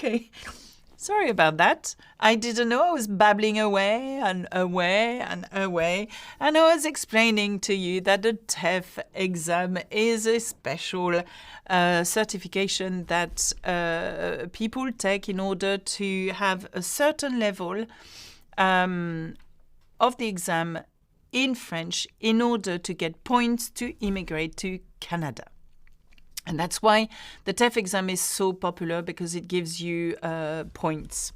Okay. Sorry about that. I didn't know. I was babbling away and away and away. And I was explaining to you that the TEF exam is a special certification that people take in order to have a certain level of the exam in French in order to get points to immigrate to Canada. And that's why the TEF exam is so popular, because it gives you points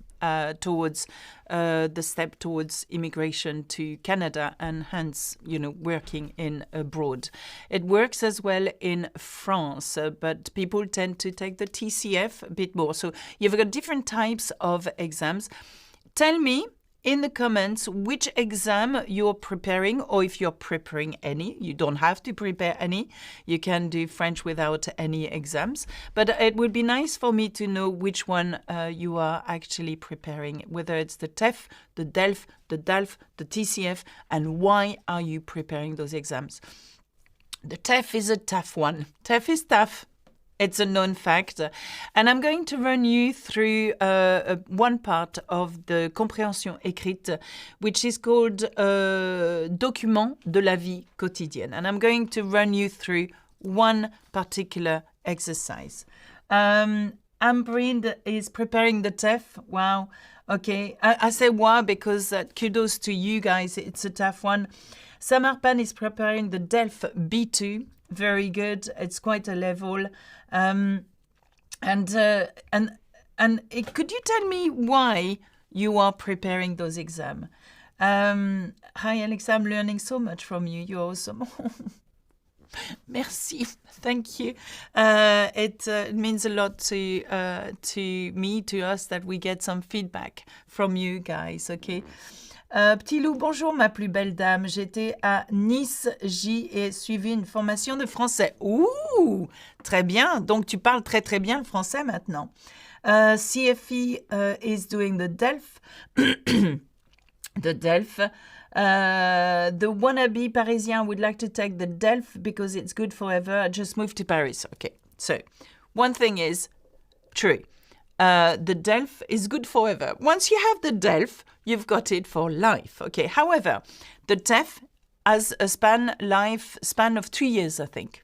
towards the step towards immigration to Canada and hence, working in abroad. It works as well in France, but people tend to take the TCF a bit more. So you've got different types of exams. Tell me in the comments which exam you're preparing, or if you're preparing any. You don't have to prepare any. You can do French without any exams. But it would be nice for me to know which one you are actually preparing, whether it's the TEF, the DELF, the DALF, the TCF, and why are you preparing those exams. The TEF is a tough one. TEF is tough. It's a known fact. And I'm going to run you through one part of the Compréhension Écrite, which is called Documents de la vie quotidienne. And I'm going to run you through one particular exercise. Ambreen is preparing the TEF. Wow. Okay. I say wow because kudos to you guys. It's a tough one. Samarpan is preparing the DELF B2. Very good. It's quite a level. Could you tell me why you are preparing those exams? Hi, Alexa, I'm learning so much from you. You're awesome. Merci. Thank you. It means a lot to me, to us, that we get some feedback from you guys, okay? Petit loup, bonjour ma plus belle dame. J'étais à Nice, j'y ai suivi une formation de français. Ouh, très bien. Donc tu parles très très bien le français maintenant. CFE is doing the DELF. The DELF. The wannabe Parisien would like to take the DELF because it's good forever. I just moved to Paris. Okay, so one thing is true. The DELF is good forever. Once you have the DELF, you've got it for life. Okay. However, the TEF has a lifespan of 2 years, I think.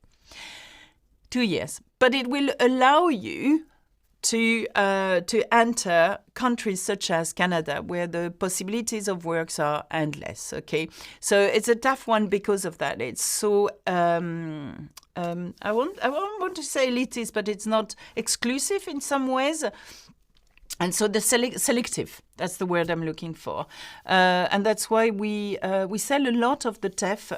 2 years. But it will allow you to enter countries such as Canada, where the possibilities of works are endless. Okay. So it's a tough one because of that. It's so I won't want to say elitist, but it's not exclusive in some ways. And so the selective, that's the word I'm looking for. And that's why we sell a lot of the TEF.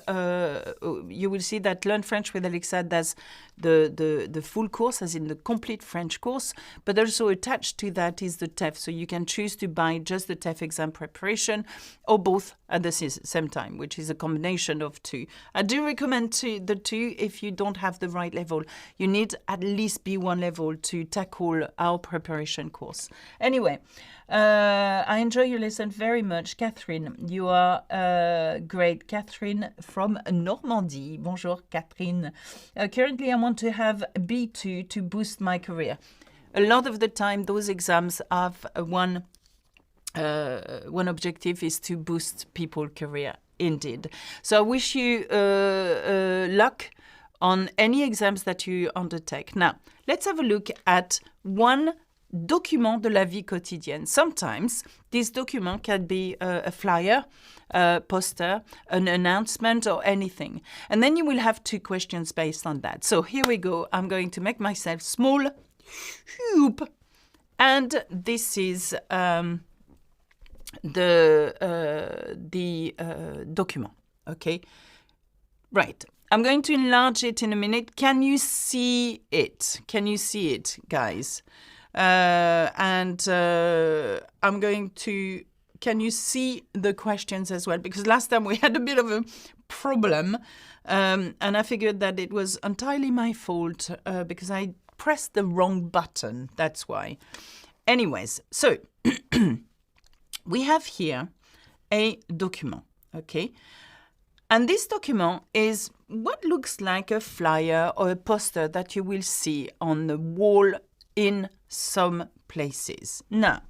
You will see that Learn French with Alexa does the full course, as in the complete French course, but also attached to that is the TEF. So you can choose to buy just the TEF exam preparation or both at the same time, which is a combination of two. I do recommend the two if you don't have the right level. You need at least B1 level to tackle our preparation course. Anyway, I enjoy your lesson very much. Catherine, you are great. Catherine from Normandy. Bonjour, Catherine. Currently, I want to have B2 to boost my career. A lot of the time, those exams have one objective is to boost people's career, indeed. So I wish you luck on any exams that you undertake. Now, let's have a look at one document de la vie quotidienne. Sometimes this document can be a flyer, a poster, an announcement, or anything. And then you will have 2 questions based on that. So here we go. I'm going to make myself small. And this is the document. Okay? Right. I'm going to enlarge it in a minute. Can you see it? Can you see it, guys? I'm going to, can you see the questions as well? Because last time we had a bit of a problem, and I figured that it was entirely my fault because I pressed the wrong button. That's why. Anyways, so we have here a document, okay? And this document is what looks like a flyer or a poster that you will see on the wall in some places. Now,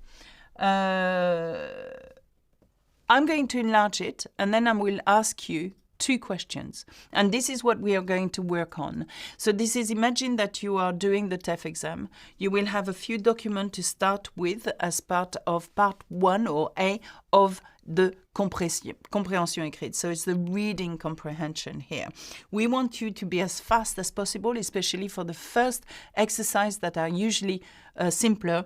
I'm going to enlarge it, and then I will ask you 2 questions. And this is what we are going to work on. So this is, imagine that you are doing the TEF exam. You will have a few documents to start with as part of part 1 or A of the Compréhension Écrite. So it's the reading comprehension here. We want you to be as fast as possible, especially for the first exercise that are usually simpler.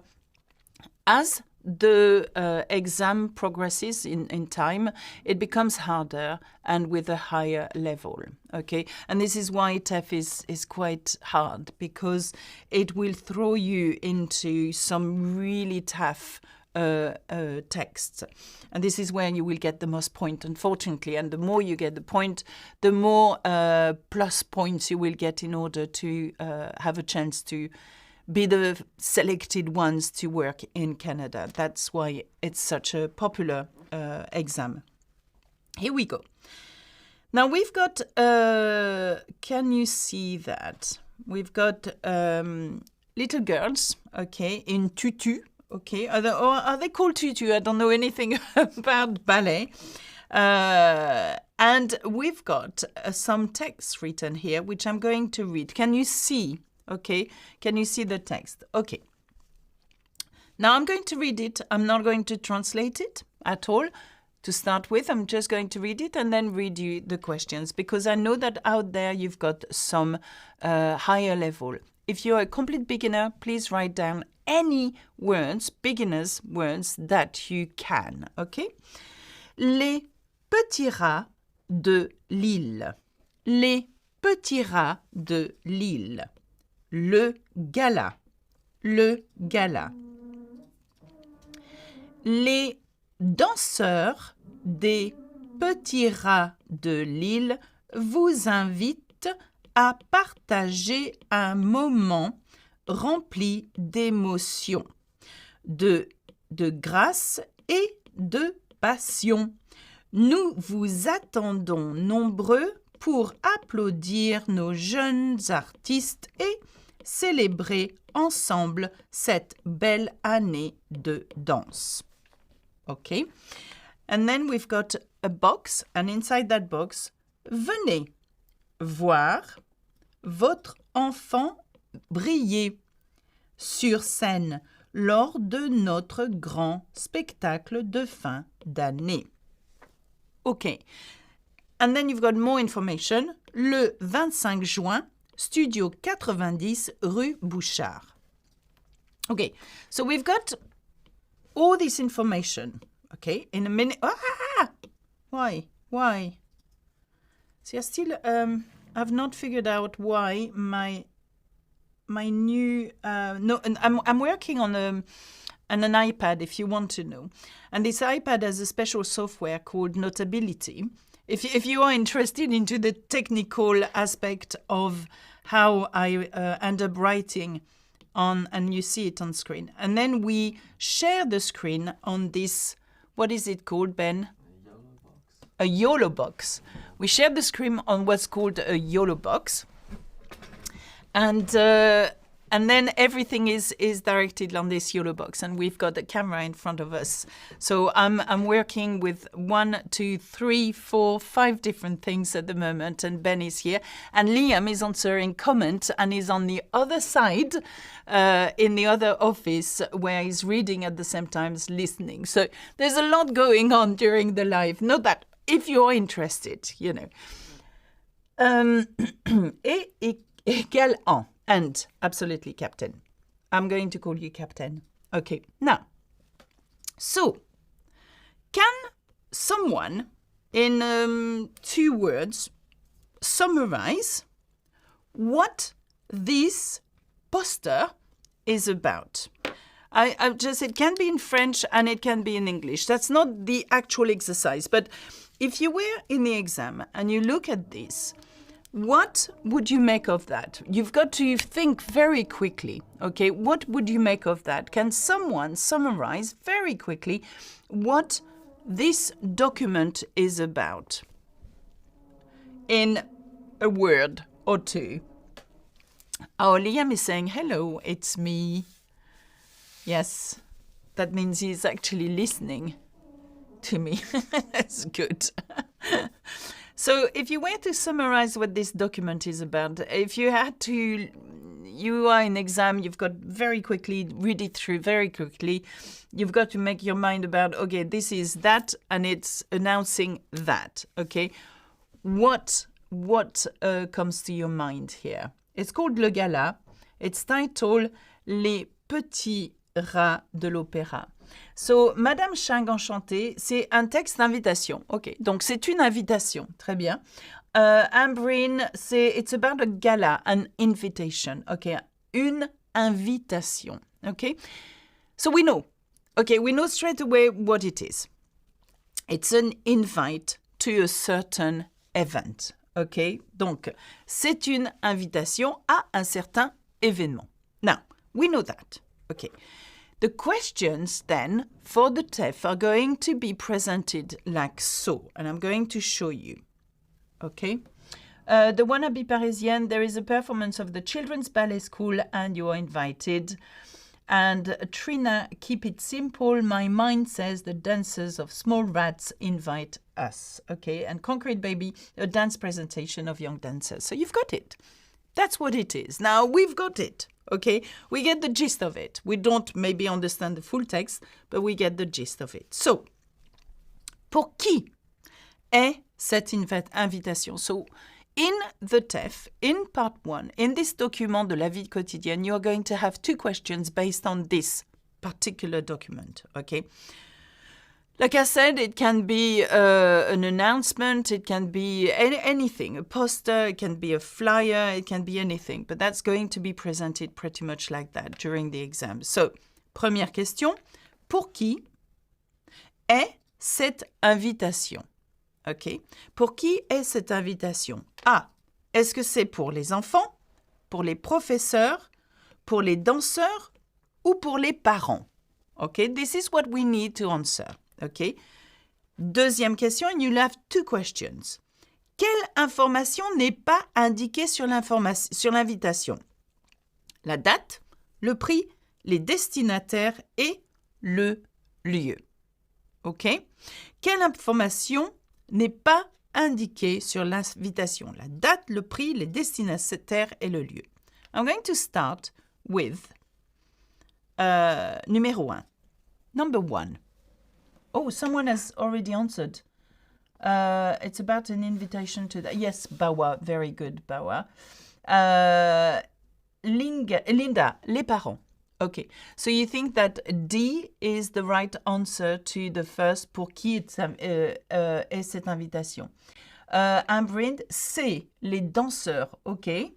As the exam progresses in time, it becomes harder and with a higher level, okay? And this is why TEF is quite hard, because it will throw you into some really tough texts. And this is where you will get the most point, unfortunately. And the more you get the point, the more plus points you will get in order to have a chance to be the selected ones to work in Canada. That's why it's such a popular exam. Here we go. Now we've got, can you see that? We've got little girls, okay, in tutu, okay. Are they called tutu? I don't know anything about ballet. And we've got some text written here, which I'm going to read. Can you see? Okay, can you see the text? Okay. Now I'm going to read it. I'm not going to translate it at all. To start with, I'm just going to read it and then read you the questions, because I know that out there you've got some higher level. If you're a complete beginner, please write down any words, beginner's words that you can. Okay? Les petits rats de l'île. Les petits rats de l'île. Le gala. Le gala. Les danseurs des petits rats de l'île vous invitent à partager un moment rempli d'émotions, de grâce et de passion. Nous vous attendons nombreux pour applaudir nos jeunes artistes et célébrer ensemble cette belle année de danse. Okay, and then we've got a box, and inside that box, venez voir votre enfant briller sur scène lors de notre grand spectacle de fin d'année. Okay, and then you've got more information. Le 25 juin, Studio 90, rue Bouchard. Okay, so we've got all this information, okay, in a minute. Ah! Why? See, I still have not figured out why my new no, and I'm working on an iPad, if you want to know, and this iPad has a special software called Notability. If you are interested into the technical aspect of how I end up writing on, and you see it on screen. And then we share the screen on this, what is it called, Ben? A YOLO box. We share the screen on what's called a YOLO box. And then everything is directed on this YOLO box, and we've got the camera in front of us. So I'm working with 1, 2, 3, 4, 5 different things at the moment, and Ben is here, and Liam is answering comments and is on the other side, in the other office, where he's reading at the same time as listening. So there's a lot going on during the live. Not that if you're interested, you know. Et égale en. And absolutely, Captain. I'm going to call you Captain. Okay, now, so, can someone in 2 words summarize what this poster is about? I just, it can be in French and it can be in English. That's not the actual exercise, but if you were in the exam and you look at this, what would you make of that? You've got to think very quickly, okay? What would you make of that? Can someone summarize very quickly what this document is about in a word or 2? Oh, Liam is saying, hello, it's me. Yes, that means he's actually listening to me. That's good. So if you were to summarize what this document is about, if you had to, you are in exam, you've got very quickly, read it through very quickly. You've got to make your mind about, okay, this is that, and it's announcing that, okay? What comes to your mind here? It's called Le Gala. It's titled Les Petits Rats de l'Opéra. So, Madame Chang enchantée, c'est un texte d'invitation. OK, donc c'est une invitation. Très bien. Ambrine, it's about a gala, an invitation. OK, une invitation. OK, so we know. OK, we know straight away what it is. It's an invite to a certain event. OK, donc c'est une invitation à un certain événement. Now, we know that. OK. The questions then for the TEF are going to be presented like so, and I'm going to show you. Okay? The Wannabe Parisienne, there is a performance of the Children's Ballet School and you are invited. And Trina, keep it simple. My mind says the dancers of Small Rats invite us. Okay? And Concrete Baby, a dance presentation of young dancers. So you've got it. That's what it is. Now, we've got it. Okay, we get the gist of it. We don't maybe understand the full text, but we get the gist of it. So, pour qui est cette invitation? So, in the TEF, in part 1, in this document de la vie quotidienne, you are going to have 2 questions based on this particular document. Okay. Like I said, it can be an announcement, it can be anything, a poster, it can be a flyer, it can be anything. But that's going to be presented pretty much like that during the exam. So, première question, pour qui est cette invitation? OK. Pour qui est cette invitation? A. Est-ce que c'est pour les enfants, pour les professeurs, pour les danseurs ou pour les parents? OK. This is what we need to answer. OK. Deuxième question, and you'll have 2 questions. Quelle information n'est pas indiquée sur l'invitation? La date, le prix, les destinataires et le lieu. OK? Quelle information n'est pas indiquée sur l'invitation? La date, le prix, les destinataires et le lieu. I'm going to start with numéro 1. Number 1. Oh, someone has already answered. It's about an invitation to yes, Bawa. Very good, Bawa. Linda, les parents. Okay, so you think that D is the right answer to the first pour qui est cette invitation. Ambrine, C, les danseurs. Okay.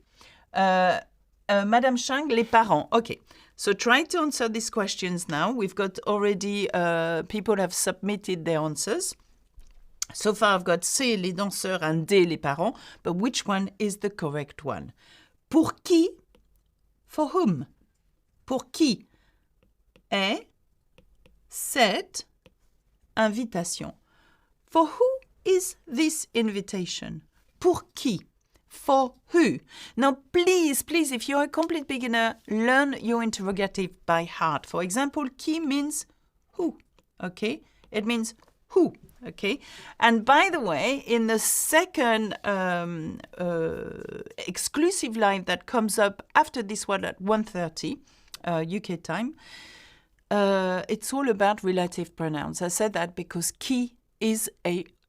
Madame Chang, les parents. Okay. So try to answer these questions now. We've got already, people have submitted their answers. So far I've got C, les danseurs, and D, les parents. But which one is the correct one? Pour qui? For whom? Pour qui est cette invitation? For who is this invitation? Pour qui? For who? Now, please, if you're a complete beginner, learn your interrogative by heart. For example, qui means who, okay? It means who, okay? And by the way, in the second exclusive live that comes up after this one at 1:30 UK time, it's all about relative pronouns. I said that because qui is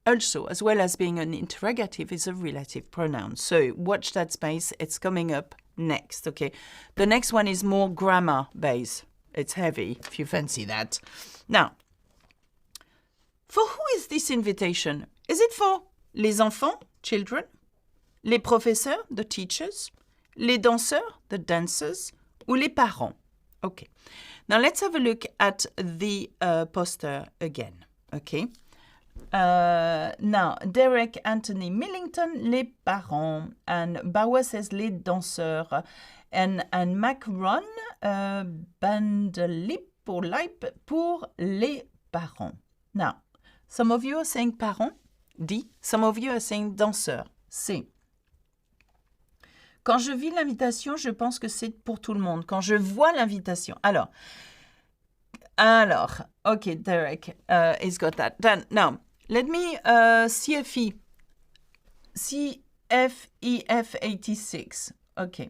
also, as well as being an interrogative, is a relative pronoun. So watch that space. It's coming up next, okay? The next one is more grammar-based. It's heavy, if you fancy that. Now, for who is this invitation? Is it for les enfants, children? Les professeurs, the teachers? Les danseurs, the dancers? Ou les parents? Okay. Now, let's have a look at the poster again, okay? Now, Derek Anthony Millington, les parents, and Bawa says les danseurs, and Macron, Bandelip pour les parents. Now, some of you are saying parents, D. Some of you are saying danseurs, C. Quand je vis l'invitation, je pense que c'est pour tout le monde. Quand je vois l'invitation. Alors, okay, Derek has got that done. Now, let me CFE 86. Okay.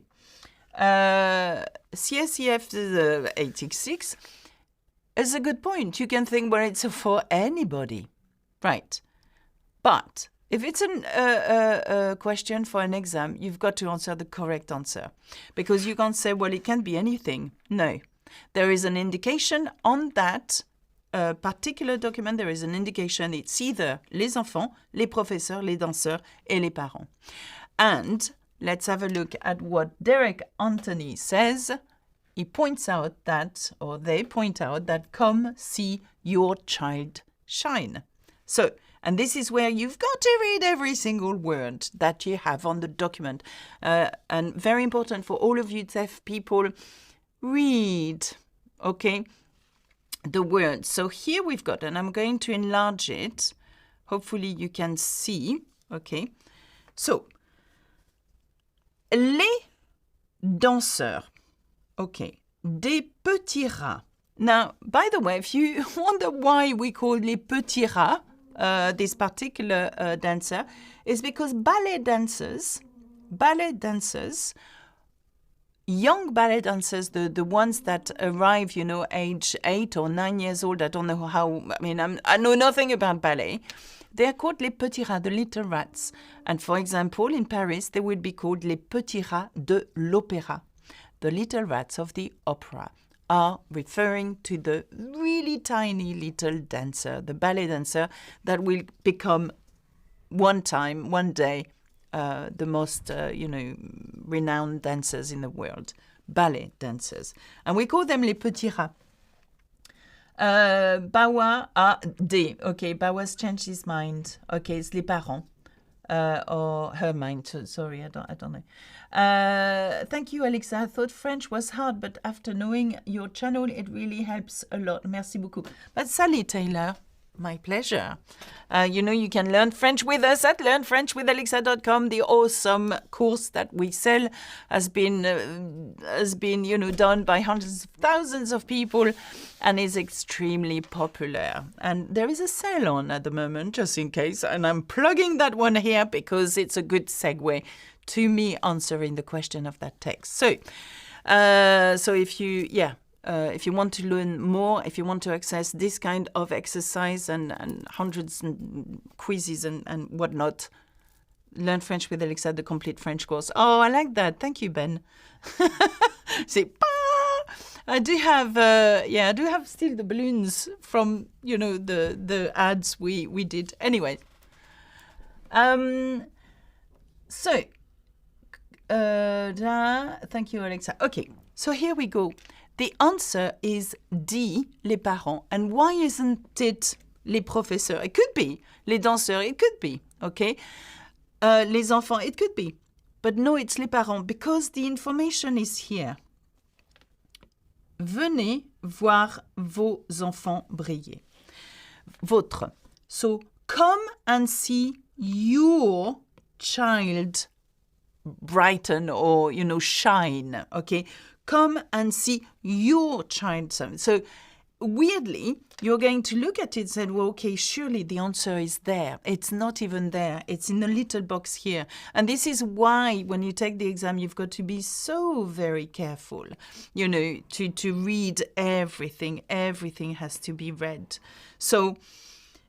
CSCF 86 is a good point. You can think, well, it's for anybody. Right. But if it's a question for an exam, you've got to answer the correct answer. Because you can't say, well, it can be anything. No. There is an indication on that particular document. There is an indication. It's either les enfants, les professeurs, les danseurs, et les parents. And let's have a look at what Derek Anthony says. He points out that, or they point out that, come see your child shine. So, and this is where you've got to read every single word that you have on the document. And very important for all of you TEF people, read, okay, the words. So here we've got, and I'm going to enlarge it. Hopefully you can see, okay. So, les danseurs, okay, des petits rats. Now, by the way, if you wonder why we call les petits rats, this particular dancer, is because ballet dancers, young ballet dancers, the ones that arrive, age 8 or 9 years old, I don't know how, I know nothing about ballet. They're called les petits rats, the little rats. And for example, in Paris, they would be called les petits rats de l'opéra. The little rats of the opera are referring to the really tiny little dancer, the ballet dancer that will become one day, the most, renowned dancers in the world, ballet dancers. And we call them les petits rats. Bawa a D. Okay, Bawa's changed his mind. Okay, it's les parents. Or her mind. Sorry, I don't know. Thank you, Alexa. I thought French was hard, but after knowing your channel, it really helps a lot. Merci beaucoup. But salut, Taylor. My pleasure. You can learn French with us at learnfrenchwithalexa.com. The awesome course that we sell has been done by hundreds of thousands of people and is extremely popular. And there is a sale on at the moment, just in case. And I'm plugging that one here because it's a good segue to me answering the question of that text. So if you want to learn more, if you want to access this kind of exercise and hundreds and quizzes and whatnot, Learn French with Alexa, the complete French course. Oh, I like that. Thank you, Ben. See, I do have still the balloons from, the ads we did. Anyway. Thank you, Alexa. Okay, so here we go. The answer is D, les parents. And why isn't it les professeurs? It could be. Les danseurs, it could be. Okay? Les enfants, it could be. But no, it's les parents because the information is here. Venez voir vos enfants briller. Votre. So, come and see your child brighten or, shine. Okay? Come and see your child. So weirdly, you're going to look at it and say, well, okay, surely the answer is there. It's not even there. It's in a little box here. And this is why when you take the exam, you've got to be so very careful, to read everything. Everything has to be read. So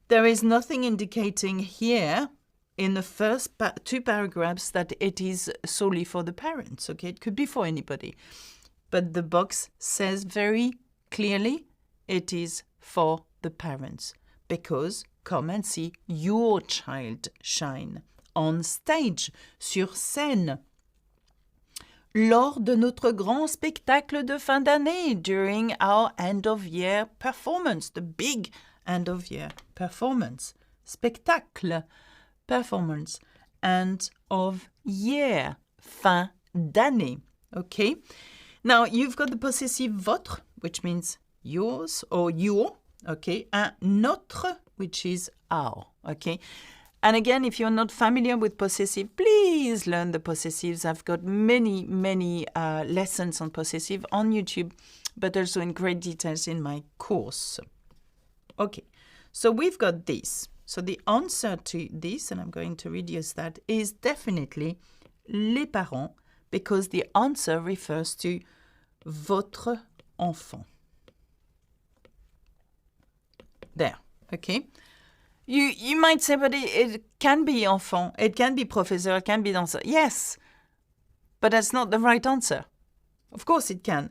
there is nothing indicating here in the first two paragraphs that it is solely for the parents. Okay, it could be for anybody. But the box says very clearly it is for the parents because come and see your child shine on stage, sur scène. Lors de notre grand spectacle de fin d'année, during our end-of-year performance, the big end-of-year performance, spectacle, performance, end of year, fin d'année, okay? Now, you've got the possessive votre, which means yours or your, okay, and notre, which is our, okay? And again, if you're not familiar with possessive, please learn the possessives. I've got many lessons on possessive on YouTube, but also in great details in my course. Okay, so we've got this. So the answer to this, and I'm going to reduce that, is definitely les parents, because the answer refers to votre enfant. There, okay? You might say, but it can be enfant, it can be professeur, it can be dancer. Yes, but that's not the right answer. Of course it can.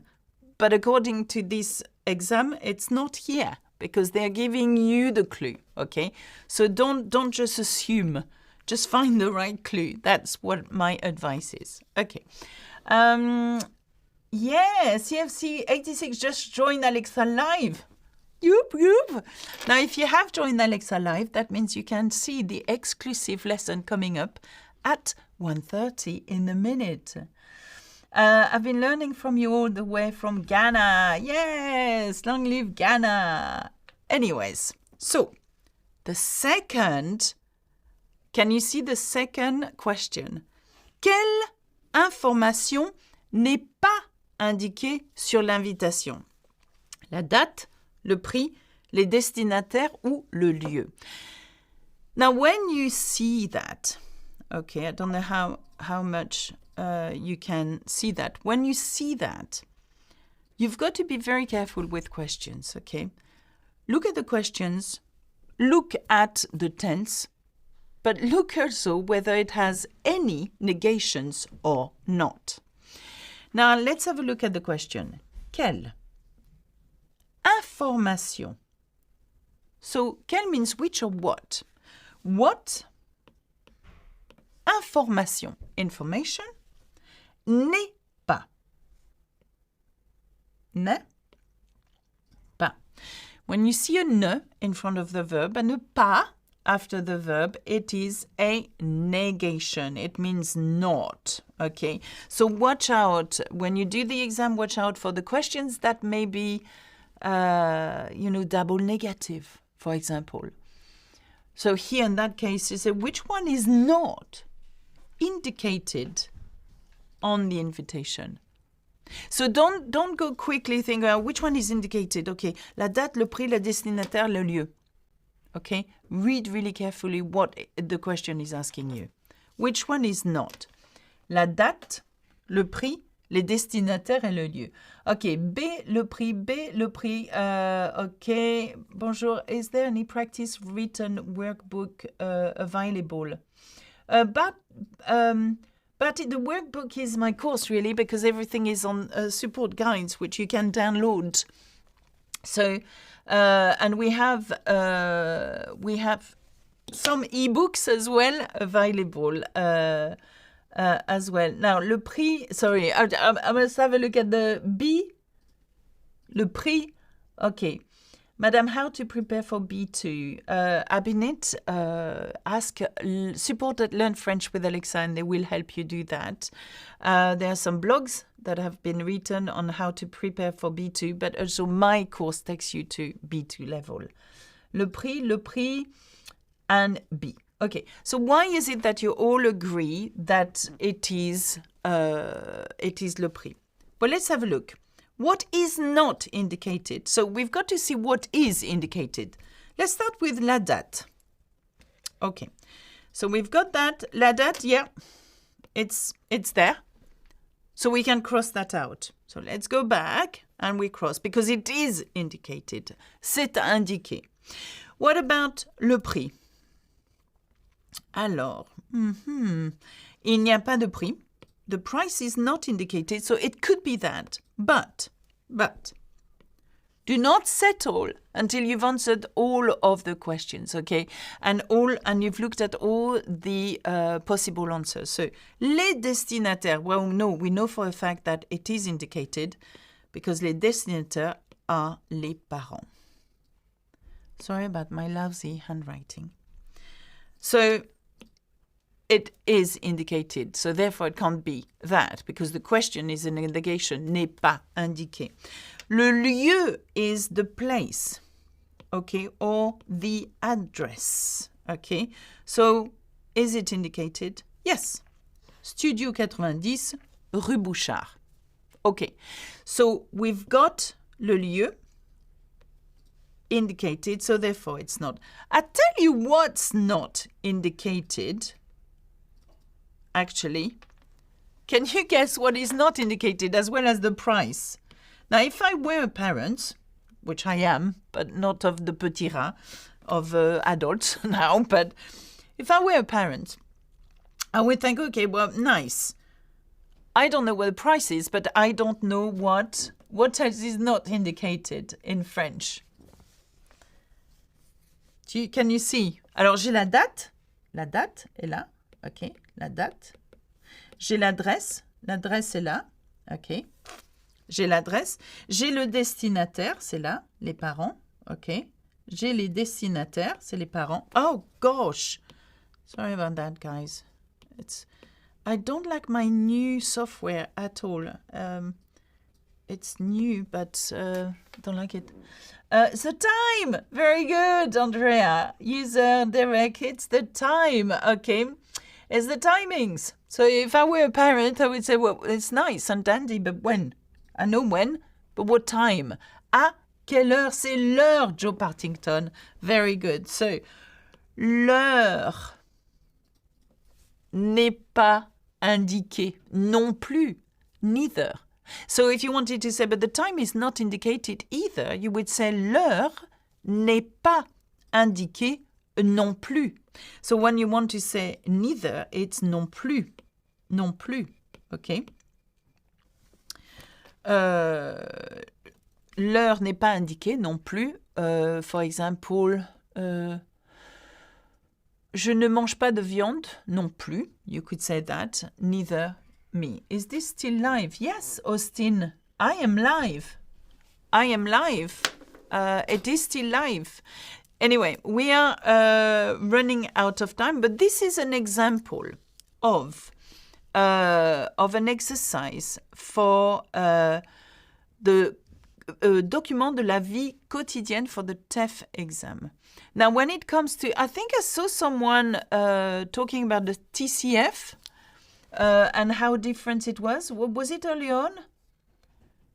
But according to this exam, it's not here because they're giving you the clue, okay? So don't just assume. Just find the right clue. That's what my advice is. Okay. Yes, CFC 86 just joined Alexa Live. Yoop, yoop. Now, if you have joined Alexa Live, that means you can see the exclusive lesson coming up at 1:30 in a minute. I've been learning from you all the way from Ghana. Yes, long live Ghana. Anyways, so the second, can you see the second question? Quelle information n'est pas indiquée sur l'invitation? La date, le prix, les destinataires ou le lieu. Now, when you see that, okay, I don't know how much you can see that. When you see that, you've got to be very careful with questions, okay? Look at the questions, look at the tense, but look also whether it has any negations or not. Now, let's have a look at the question. Quelle information? So, quelle means which or what? What information, information, n'est pas. N'est pas. When you see a ne in front of the verb and a pas after the verb, it is a negation. It means not, okay? So watch out. When you do the exam, watch out for the questions that may be, double negative, for example. So here in that case, you say, which one is not indicated on the invitation? So don't go quickly think, which one is indicated? Okay, la date, le prix, le destinataire, le lieu. Okay, read really carefully what the question is asking you. Which one is not? La date, le prix, les destinataires et le lieu. Okay, B, le prix, okay, bonjour, is there any practice written workbook available? But the workbook is my course, really, because everything is on support guides, which you can download. So, and we have some ebooks as well available as well. Now, le prix, sorry, I must have a look at the B. Le prix, okay. Madame, how to prepare for B2? Abinit, ask support at Learn French with Alexa, and they will help you do that. There are some blogs that have been written on how to prepare for B2, but also my course takes you to B2 level. Le prix, and B. Okay, so why is it that you all agree that it is le prix? Well, let's have a look. What is not indicated? So we've got to see what is indicated. Let's start with la date. Okay, so we've got that. La date, yeah, it's there. So we can cross that out. So let's go back and we cross because it is indicated. C'est indiqué. What about le prix? Alors, il n'y a pas de prix. The price is not indicated, so it could be that. But, do not settle until you've answered all of the questions, okay? And you've looked at all the possible answers. So, les destinataires, well, no, we know for a fact that it is indicated because les destinataires are les parents. Sorry about my lousy handwriting. So, it is indicated, so therefore it can't be that, because the question is an negation, n'est pas indiqué. Le lieu is the place, okay, or the address, Okay, so is it indicated? Yes. Studio 90, Rue Bouchard. Okay, so we've got le lieu indicated, so therefore it's not. I tell you what's not indicated, actually. Can you guess what is not indicated as well as the price? Now, if I were a parent, which I am, but not of the petit rat, of adults now, but if I were a parent, I would think, okay, well, nice. I don't know what the price is, but I don't know what else is not indicated in French. Can you see? Alors, j'ai la date. La date est là. OK, la date. J'ai l'adresse. L'adresse est là. OK. J'ai l'adresse. J'ai le destinataire. C'est là, les parents. OK. J'ai les destinataires. C'est les parents. Oh, gosh. Sorry about that, guys. I don't like my new software at all. It's new, but don't like it. The time! Very good, Andrea. User direct, it's the time. Okay, it's the timings. So if I were a parent, I would say, well, it's nice and dandy, but when? I know when, but what time? À quelle heure? C'est l'heure, Joe Partington. Very good. So, l'heure n'est pas indiquée non plus, neither. So if you wanted to say, but the time is not indicated either, you would say l'heure n'est pas indiquée non plus. So when you want to say neither, it's non plus. Non plus. OK? L'heure n'est pas indiquée non plus. For example, je ne mange pas de viande non plus. You could say that. Neither me. Is this still live? Yes, Austin. I am live. I am live. It is still live. Anyway, we are running out of time, but this is an example of an exercise for the document de la vie quotidienne for the TEF exam. Now, when it comes to, I think I saw someone talking about the TCF and how different it was. Was it early on?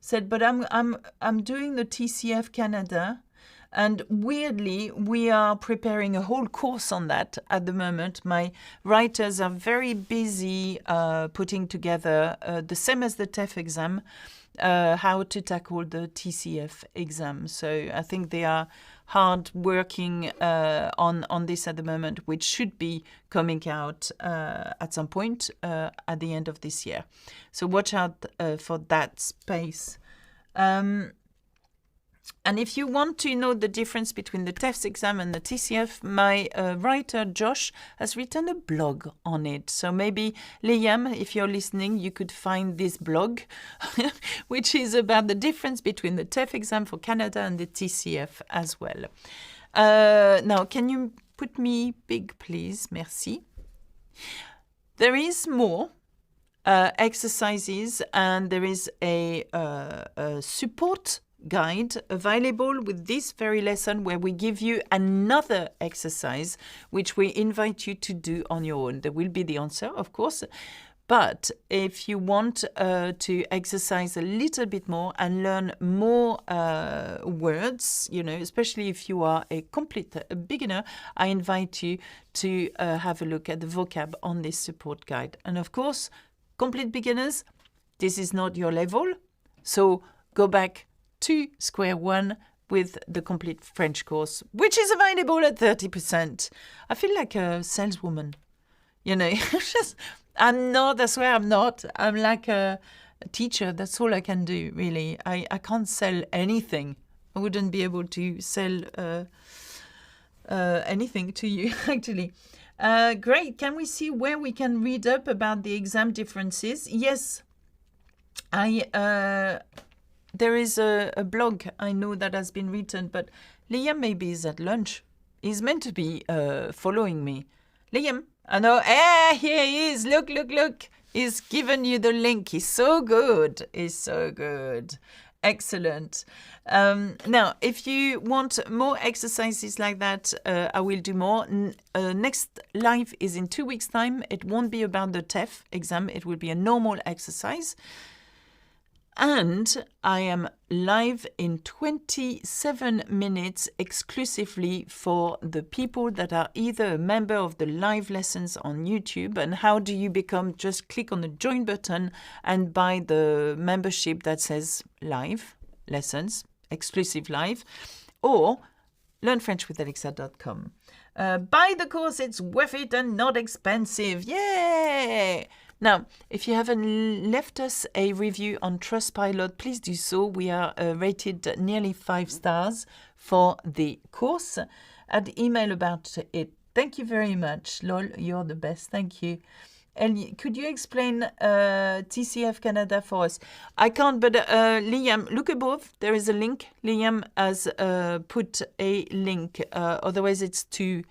Said, but I'm doing the TCF Canada, and weirdly, we are preparing a whole course on that at the moment. My writers are very busy putting together the same as the TEF exam, how to tackle the TCF exam. So I think they are hard working on this at the moment, which should be coming out at some point at the end of this year. So watch out for that space. And if you want to know the difference between the TEF exam and the TCF, my writer Josh has written a blog on it. So maybe, Liam, if you're listening, you could find this blog, which is about the difference between the TEF exam for Canada and the TCF as well. Now, can you put me big, please? Merci. There is more exercises, and there is a support guide available with this very lesson, where we give you another exercise which we invite you to do on your own. There will be the answer, of course, but if you want to exercise a little bit more and learn more words, you know, especially if you are a complete beginner, I invite you to have a look at the vocab on this support guide. And of course, complete beginners, this is not your level, so go back to square one with the complete French course, which is available at 30%. I feel like a saleswoman, you know. I'm not, I swear I'm not. I'm like a teacher. That's all I can do, really. I can't sell anything. I wouldn't be able to sell anything to you, actually. Great. Can we see where we can read up about the exam differences? Yes. There is a blog I know that has been written, but Liam maybe is at lunch. He's meant to be following me. Liam, I know. Here he is. Look. He's given you the link. He's so good. Excellent. Now, if you want more exercises like that, I will do more. Next live is in 2 weeks' time. It won't be about the TEF exam. It will be a normal exercise. And I am live in 27 minutes exclusively for the people that are either a member of the live lessons on YouTube. And how do you become? Just click on the join button and buy the membership that says live lessons, exclusive live, or learnfrenchwithalexa.com. Buy the course, it's worth it and not expensive. Yay! Now, if you haven't left us a review on Trustpilot, please do so. We are rated nearly 5 stars for the course. Add email about it. Thank you very much. Lol, you're the best. Thank you. And could you explain TCF Canada for us? I can't, but Liam, look above. There is a link. Liam has put a link. Otherwise, it's too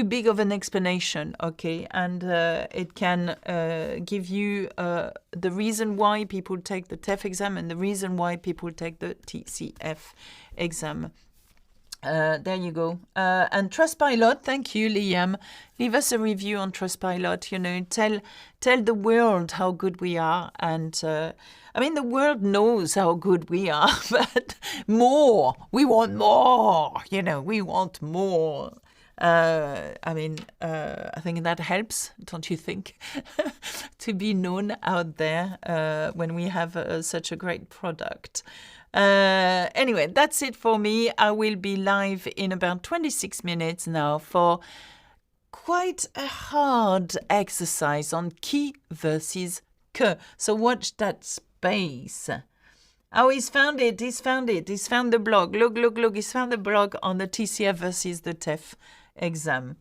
big of an explanation, okay? And it can give you the reason why people take the TEF exam and the reason why people take the TCF exam. There you go. And Trustpilot, thank you, Liam. Leave us a review on Trustpilot. You know, tell the world how good we are. And I mean, the world knows how good we are, but more. We want more. You know, we want more. I think that helps, don't you think, to be known out there when we have such a great product. Anyway, that's it for me. I will be live in about 26 minutes now for quite a hard exercise on qui versus que. So watch that space. Oh, he's found it. He's found the blog. Look. He's found the blog on the TCF versus the TEF exam.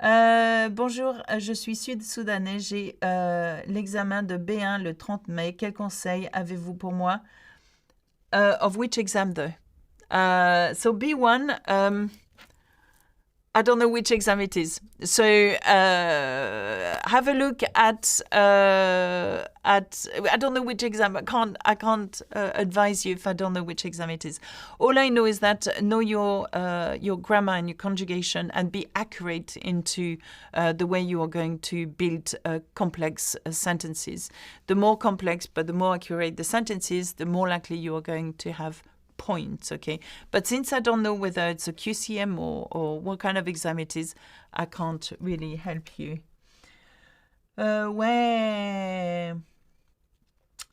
Bonjour, je suis sud-soudanais. J'ai l'examen de B1 le 30 mai. Quel conseil avez-vous pour moi? Of which exam though? So B1, I don't know which exam it is. So have a look at I don't know which exam. I can't advise you if I don't know which exam it is. All I know is that know your grammar and your conjugation and be accurate into the way you are going to build complex sentences. The more complex, but the more accurate the sentences, the more likely you are going to have points, okay? But since I don't know whether it's a QCM or what kind of exam it is, I can't really help you. Where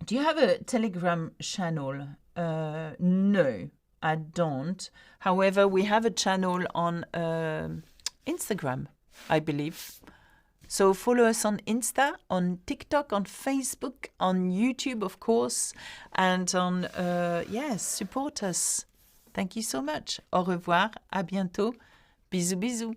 do you have a Telegram channel? No, I don't. However, we have a channel on Instagram, I believe. So follow us on Insta, on TikTok, on Facebook, on YouTube, of course, and on, support us. Thank you so much. Au revoir, à bientôt. Bisous, bisous.